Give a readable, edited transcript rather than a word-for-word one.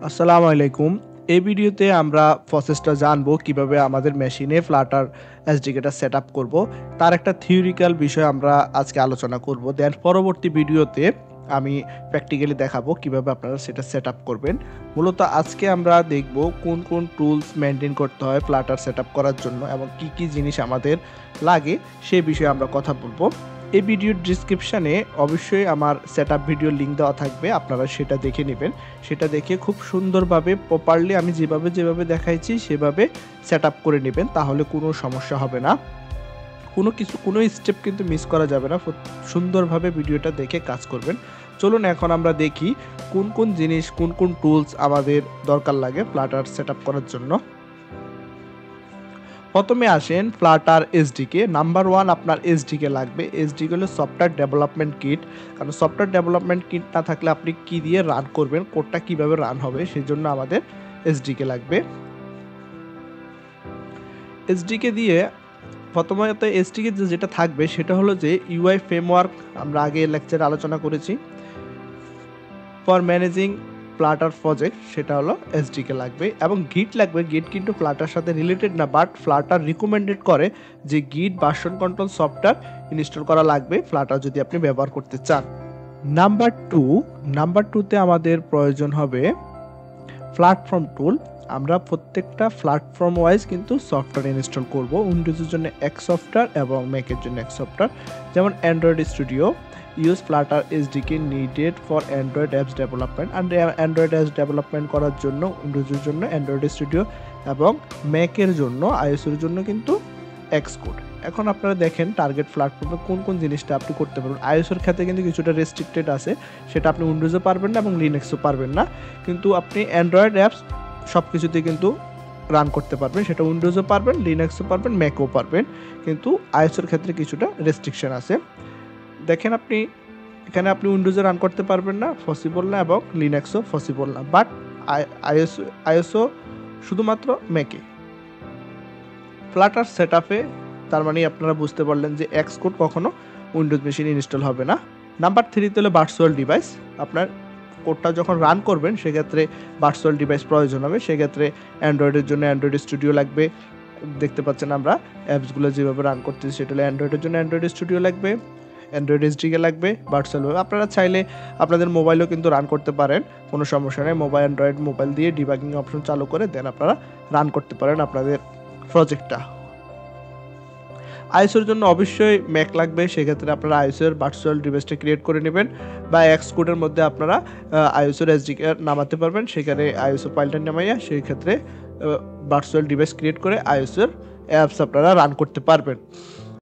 আসসালামু আলাইকুম। এই ভিডিওতে আমরা প্রসেসটা জানবো কিভাবে আমাদের মেশিনে ফ্লাটার এসডিকেটা সেটআপ করব। তার একটা থিওরিক্যাল বিষয় আমরা আজকে আলোচনা করব। দেন পরবর্তী ভিডিওতে আমি প্র্যাকটিক্যালি দেখাবো কিভাবে আপনারা সেটা সেটআপ করবেন। মূলত আজকে আমরা দেখব কোন কোন টুলস মেইনটেইন করতে হয় ফ্লাটার সেটআপ করার জন্য এবং কি কি জিনিস আমাদের লাগে সেই বিষয়ে আমরা কথা বলবো। এই ভিডিওর ডেসক্রিপশনে অবশ্যই আমার সেটআপ ভিডিওর লিংক দেওয়া থাকবে, আপনারা সেটা দেখে নেবেন। সেটা দেখে খুব সুন্দরভাবে প্রপারলি আমি যেভাবে দেখাইছি সেভাবে সেটআপ করে নেবেন, তাহলে কোনো সমস্যা হবে না। কোনো স্টেপ কিন্তু মিস করা যাবে না। সুন্দরভাবে ভিডিওটা দেখে কাজ করবেন। চলুন এখন আমরা দেখি কোন কোন জিনিস কোন কোন টুলস আমাদের দরকার লাগে ফ্লাটার সেটআপ করার জন্য। প্রথমে আসেন ফ্লাটার এসডিকে। নাম্বার 1 আপনার এসডিকে লাগবে। এসডিকে হলো সফটওয়্যার ডেভেলপমেন্ট কিট। কারণ সফটওয়্যার ডেভেলপমেন্ট কিট না থাকলে আপনি কি দিয়ে রান করবেন, কোডটা কিভাবে রান হবে, সেই জন্য আমাদের এসডিকে লাগবে। এসডিকে দিয়ে প্রথমত এসডিকে যেটা থাকবে সেটা হলো যে ইউআই ফ্রেমওয়ার্ক, আমরা আগে লেকচারে আলোচনা করেছি, ফর ম্যানেজিং ফ্লাটার প্রজেক্ট, সেটা হলো এসডিকে লাগবে। এবং গিট লাগবে। গিট কিন্তু ফ্লাটার সাথে রিলেটেড না, বাট ফ্লাটার রিকমেন্ডেড করে যে গিট ভার্সন কন্ট্রোল সফটওয়্যার ইনস্টল করা লাগবে ফ্লাটার যদি আপনি ব্যবহার করতে চান। নাম্বার টুতে আমাদের প্রয়োজন হবে প্ল্যাটফর্ম টুল। আমরা প্রত্যেকটা প্ল্যাটফর্ম ওয়াইজ কিন্তু সফটওয়্যার ইনস্টল করব। উইন্ডোজের জন্য এক সফটওয়্যার এবং ম্যাকের জন্য এক সফটওয়্যার। যেমন Android studio use Flutter SDK needed for Android apps development. Android apps development করার জন্য উইন্ডোজের জন্য অ্যান্ড্রয়েড স্টুডিও এবং ম্যাকের জন্য আইওএসের জন্য কিন্তু এক্সকোড। এখন আপনারা দেখেন টার্গেট প্ল্যাটফর্মে কোন কোন জিনিসটা আপনি করতে পারবেন। আইওএসের ক্ষেত্রে কিন্তু কিছুটা রেস্ট্রিক্টেড আছে, সেটা আপনি উইন্ডোজে পারবেন না এবং লিনাক্সও পারবেন না, কিন্তু আপনি অ্যান্ড্রয়েড অ্যাপস সব কিছুতে কিন্তু রান করতে পারবেন। সেটা উইন্ডোজও পারবেন, লিনাক্সও পারবেন, ম্যাকও পারবেন, কিন্তু আইওএসের ক্ষেত্রে কিছুটা রেস্ট্রিকশন আছে। দেখেন এখানে আপনি উইন্ডোজে রান করতে পারবেন না, পসিবল না, এবং লিনাক্সও পসিবল না, বাট আইওএসও শুধুমাত্র ম্যাকে। ফ্লাটার সেটআপে তার মানে আপনারা বুঝতে পারলেন যে এক্সকোড কখনো উইন্ডোজ মেশিনে ইনস্টল হবে না। নাম্বার 3 হলো ভার্চুয়াল ডিভাইস। আপনার কোডটা যখন রান করবেন সেক্ষেত্রে ভার্চুয়াল ডিভাইস প্রয়োজন হবে। সেক্ষেত্রে অ্যান্ড্রয়েডের জন্য অ্যান্ড্রয়েড স্টুডিও লাগবে। দেখতে পাচ্ছেন আমরা অ্যাপসগুলো যেভাবে রান করতেছি সেটা হলো অ্যান্ড্রয়েডের জন্য অ্যান্ড্রয়েড স্টুডিও লাগবে, অ্যান্ড্রয়েড এসডিকে লাগবে, ভার্চুয়ালভাবে। আপনারা চাইলে আপনাদের মোবাইলেও কিন্তু রান করতে পারেন, কোনো সমস্যা নেই। অ্যান্ড্রয়েড মোবাইল দিয়ে ডিবাগিং অপশন চালু করে দেন আপনারা রান করতে পারেন আপনাদের প্রজেক্টটা। আইওএসের জন্য অবশ্যই ম্যাক লাগবে। সেক্ষেত্রে আপনারা আইওএসের ভার্চুয়াল ডিভাইসটা ক্রিয়েট করে নেবেন, বা এক্সকোডের মধ্যে আপনারা আইওএসের এসডিকে নামাতে পারবেন। সেখানে আইওএস ফাইলটা নামাইয়া সেই ক্ষেত্রে ভার্চুয়াল ডিভাইস ক্রিয়েট করে আইওএসের অ্যাপস আপনারা রান করতে পারবেন।